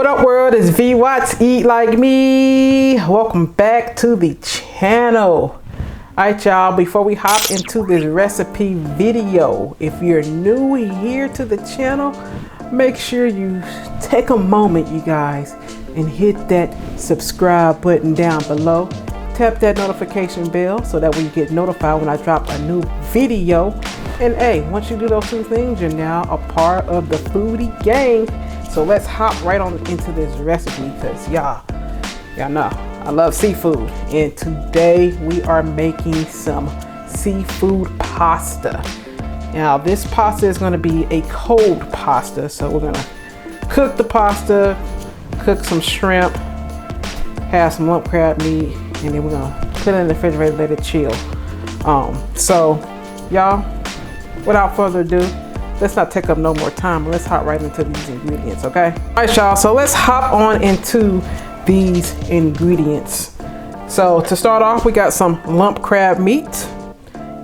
What up world, it's V Watts, Eat Like Me. Welcome back to the channel. Alright y'all, before we hop into this recipe video, if you're new here to the channel, make sure you take a moment, you guys, and hit that subscribe button down below. Tap that notification bell so that way you get notified when I drop a new video. And hey, once you do those two things, you're now a part of the foodie gang. So let's hop right on into this recipe because y'all know I love seafood. And today we are making some seafood pasta. Now this pasta is going to be a cold pasta. So we're going to cook the pasta, cook some shrimp, have some lump crab meat, and then we're going to put it in the refrigerator, let it chill. So y'all, without further ado, let's not take up no more time. Let's hop right into these ingredients, okay? All right, y'all, so let's hop on into these ingredients. So to start off, we got some lump crab meat.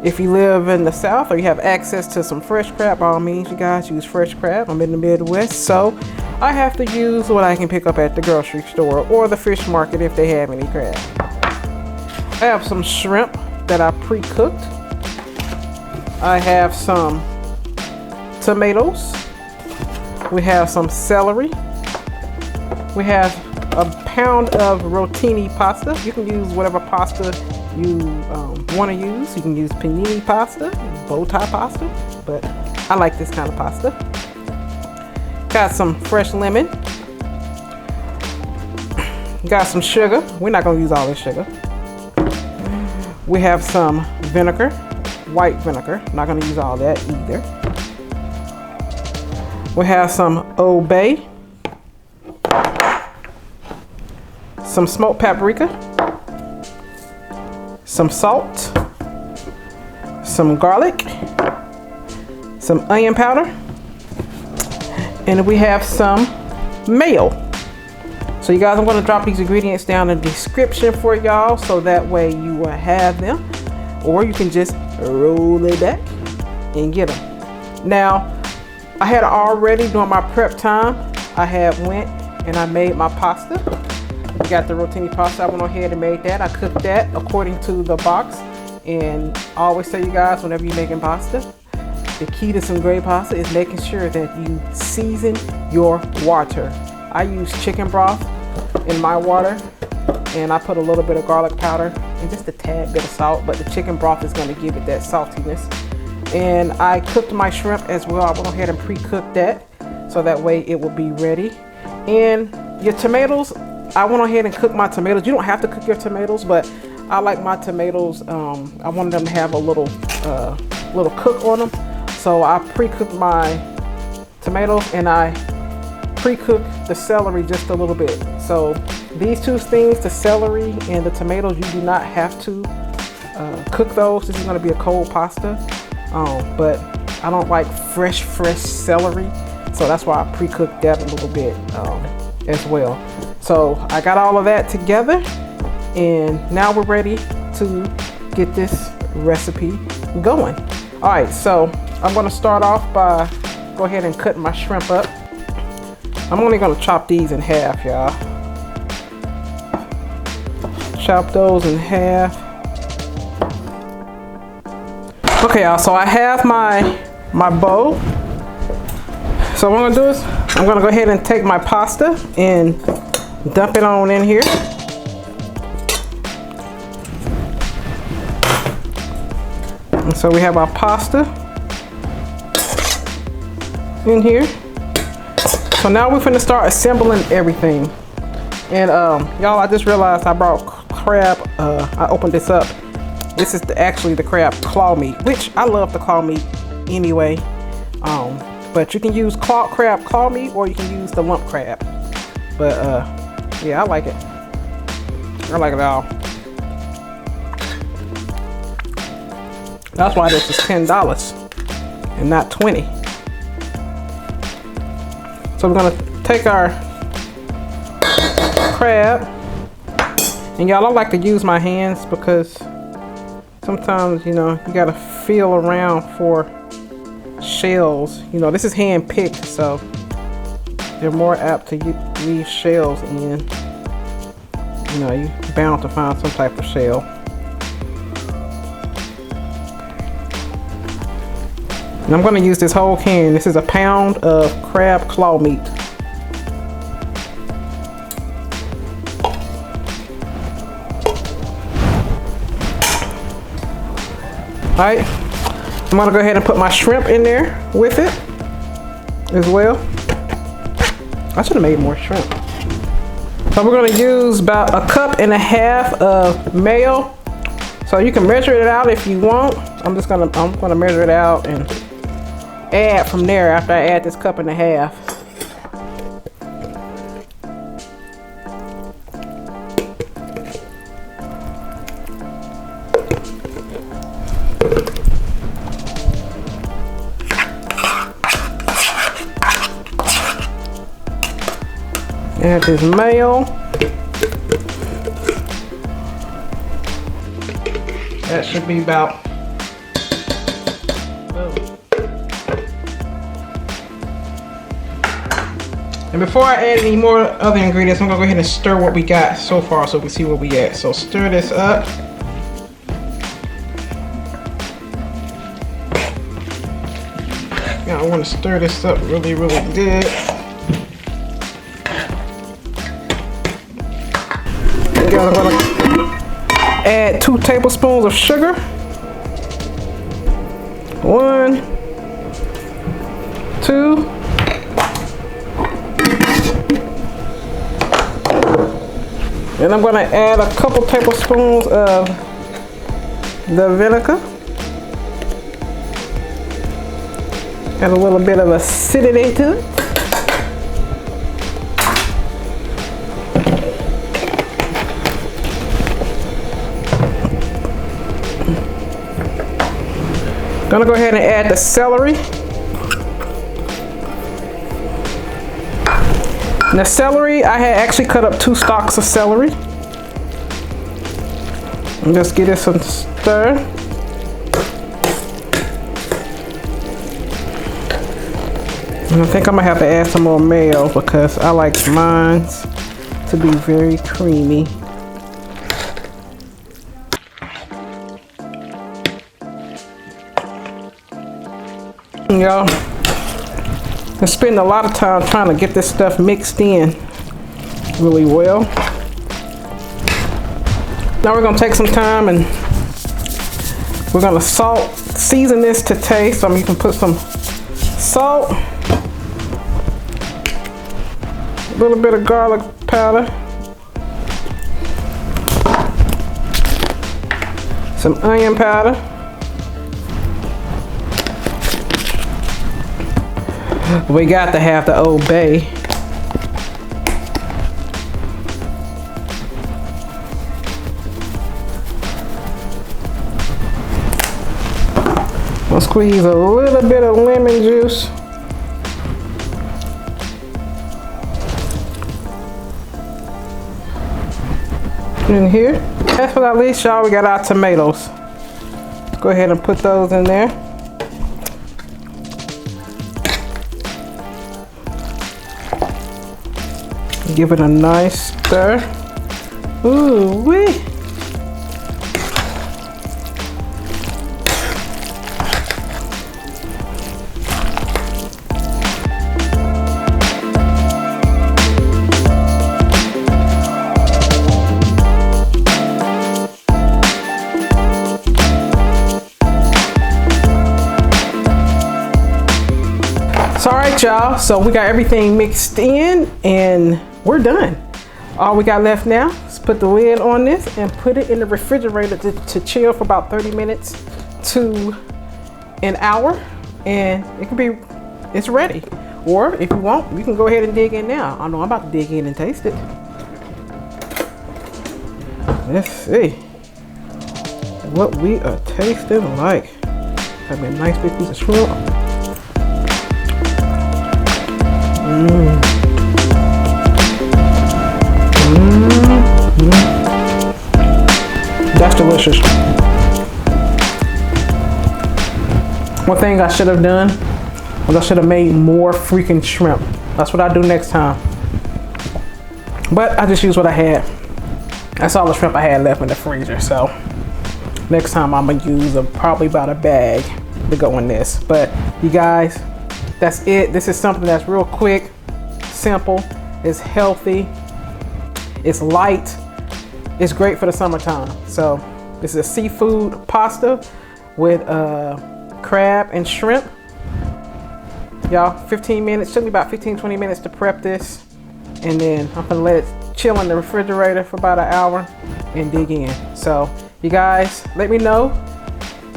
If you live in the South or you have access to some fresh crab, by all means, you guys use fresh crab. I'm in the Midwest, so I have to use what I can pick up at the grocery store or the fish market if they have any crab. I have some shrimp that I pre-cooked. I have some tomatoes, we have some celery, we have a pound of rotini pasta. You can use whatever pasta you want to use. You can use panini pasta, bow tie pasta, but I like this kind of pasta. Got some fresh lemon, got some sugar. We're not going to use all this sugar. We have some vinegar, white vinegar. Not going to use all that either. We have some Old Bay, some smoked paprika, some salt, some garlic, some onion powder, and we have some mayo. So you guys, I'm going to drop these ingredients down in the description for y'all so that way you will have them, or you can just roll it back and get them. Now, I had already, during my prep time, I had went and I made my pasta. We got the rotini pasta. I went ahead and made that. I cooked that according to the box. And I always tell you guys, whenever you're making pasta, the key to some great pasta is making sure that you season your water. I use chicken broth in my water, and I put a little bit of garlic powder and just a tad bit of salt, but the chicken broth is going to give it that saltiness. And I cooked my shrimp as well. I went ahead and pre-cooked that so that way it will be ready. And your tomatoes, I went ahead and cooked my tomatoes. You don't have to cook your tomatoes, but I like my tomatoes. I wanted them to have a little cook on them. So I pre-cooked my tomatoes and I pre-cooked the celery just a little bit. So these two things, the celery and the tomatoes, you do not have to cook those. This is going to be a cold pasta. But I don't like fresh celery, so that's why I pre-cooked that a little bit as well. So I got all of that together, and now we're ready to get this recipe going. All right, so I'm going to start off by go ahead and cutting my shrimp up. I'm only going to chop these in half, y'all. Chop those in half. Okay, y'all, so I have my bowl. So what I'm gonna do is I'm gonna go ahead and take my pasta and dump it on in here. And so we have our pasta in here. So now we're gonna start assembling everything. And y'all, I just realized I brought crab. I opened this up. This is actually the crab claw meat, which I love the claw meat anyway. But you can use crab claw meat or you can use the lump crab. But yeah, I like it. I like it all. That's why this is $10 and not $20. So we're gonna take our crab, and y'all, I like to use my hands because sometimes, you know, you gotta feel around for shells. You know, this is hand picked, so they're more apt to leave shells in. You know, you're bound to find some type of shell. And I'm going to use this whole can. This is a pound of crab claw meat. Alright, I'm going to go ahead and put my shrimp in there with it as well. I should have made more shrimp. So we're going to use about 1.5 cups of mayo. So you can measure it out if you want. I'm going to measure it out and add from there after I add this 1.5 cups. Add this mayo. That should be about And before I add any more other ingredients, I'm gonna go ahead and stir what we got so far so we see where we at. So stir this up. Yeah, I want to stir this up really, really good. I'm gonna add 2 tablespoons of sugar. 1, 2. And I'm gonna add a couple tablespoons of the vinegar. Add a little bit of acidity to it. Gonna go ahead and add the celery. And the celery, I had actually cut up 2 stalks of celery. And just give it some stir. And I think I'm gonna have to add some more mayo because I like mine to be very creamy. Y'all, I spend a lot of time trying to get this stuff mixed in really well. Now we're gonna take some time and we're gonna season this to taste. You can put some salt, a little bit of garlic powder, some onion powder, we got to have the Old Bay. I'll squeeze a little bit of lemon juice. In here. Last but not least, y'all, we got our tomatoes. Go ahead and put those in there. Give it a nice stir. Ooh wee. So alright y'all, so we got everything mixed in and we're done. All we got left now is put the lid on this and put it in the refrigerator to chill for about 30 minutes to an hour, and it's ready. Or if you want, you can go ahead and dig in now. I know I'm about to dig in and taste it. Let's see what we are tasting like. Have a nice big piece of shrimp. That's delicious. One thing I should have done was I should have made more freaking shrimp. That's what I do next time. But I just use what I had. That's all the shrimp I had left in the freezer. So next time I'm gonna use probably about a bag to go in this. But you guys, that's it. This is something that's real quick, simple, it's healthy, it's light, it's great for the summertime. So this is a seafood pasta with crab and shrimp. Y'all, 15 minutes, took me about 15-20 minutes to prep this. And then I'm gonna let it chill in the refrigerator for about an hour and dig in. So you guys, let me know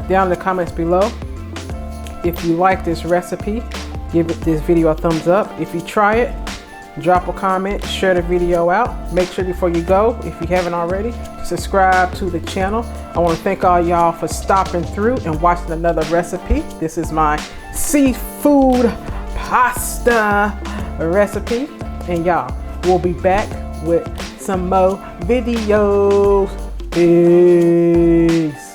down in the comments below if you like this recipe. Give this video a thumbs up. If you try it, drop a comment, share the video out. Make sure before you go, if you haven't already, subscribe to the channel. I want to thank all y'all for stopping through and watching another recipe. This is my seafood pasta recipe. And y'all, we'll be back with some more videos. Peace.